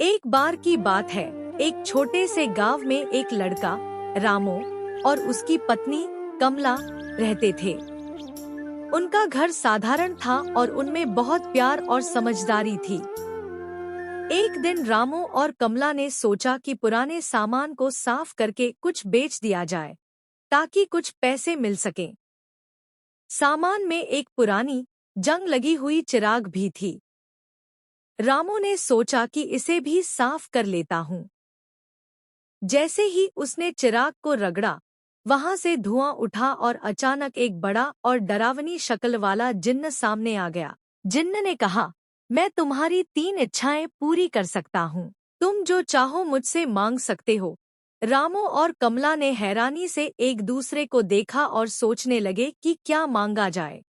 एक बार की बात है। एक छोटे से गांव में एक लड़का रामो और उसकी पत्नी कमला रहते थे। उनका घर साधारण था और उनमें बहुत प्यार और समझदारी थी। एक दिन रामो और कमला ने सोचा कि पुराने सामान को साफ करके कुछ बेच दिया जाए ताकि कुछ पैसे मिल सकें। सामान में एक पुरानी जंग लगी हुई चिराग भी थी। रामो ने सोचा कि इसे भी साफ कर लेता हूँ। जैसे ही उसने चिराग को रगड़ा, वहां से धुआं उठा और अचानक एक बड़ा और डरावनी शक्ल वाला जिन्न सामने आ गया। जिन्न ने कहा, मैं तुम्हारी 3 इच्छाएं पूरी कर सकता हूँ। तुम जो चाहो मुझसे मांग सकते हो। रामो और कमला ने हैरानी से एक दूसरे को देखा और सोचने लगे कि क्या मांगा जाए।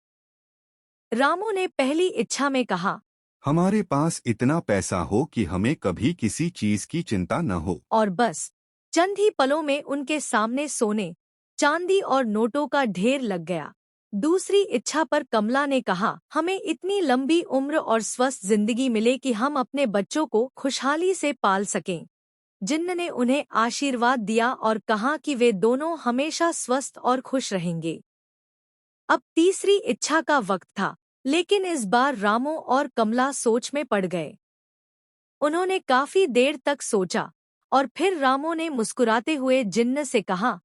रामो ने पहली इच्छा में कहा, हमारे पास इतना पैसा हो कि हमें कभी किसी चीज की चिंता न हो। और बस चंद ही पलों में उनके सामने सोने, चांदी और नोटों का ढेर लग गया। दूसरी इच्छा पर कमला ने कहा, हमें इतनी लंबी उम्र और स्वस्थ जिंदगी मिले कि हम अपने बच्चों को खुशहाली से पाल सकें। जिन्न ने उन्हें आशीर्वाद दिया और कहा कि वे दोनों हमेशा स्वस्थ और खुश रहेंगे। अब तीसरी इच्छा का वक्त था, लेकिन इस बार रामो और कमला सोच में पड़ गए। उन्होंने काफी देर तक सोचा और फिर रामो ने मुस्कुराते हुए जिन्न से कहा,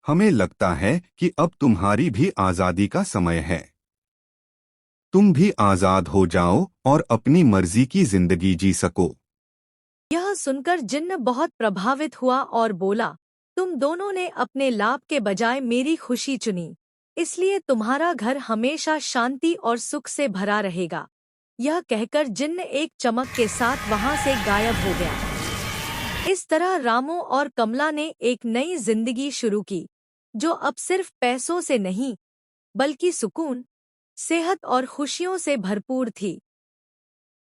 हमें लगता है कि अब तुम्हारी भी आजादी का समय है। तुम भी आजाद हो जाओ और अपनी मर्जी की जिंदगी जी सको। यह सुनकर जिन्न बहुत प्रभावित हुआ और बोला, तुम दोनों ने अपने लाभ के बजाय मेरी खुशी चुनी, इसलिए तुम्हारा घर हमेशा शांति और सुख से भरा रहेगा। यह कहकर जिन्न एक चमक के साथ वहां से गायब हो गया। इस तरह रामो और कमला ने एक नई जिंदगी शुरू की, जो अब सिर्फ पैसों से नहीं, बल्कि सुकून, सेहत और खुशियों से भरपूर थी।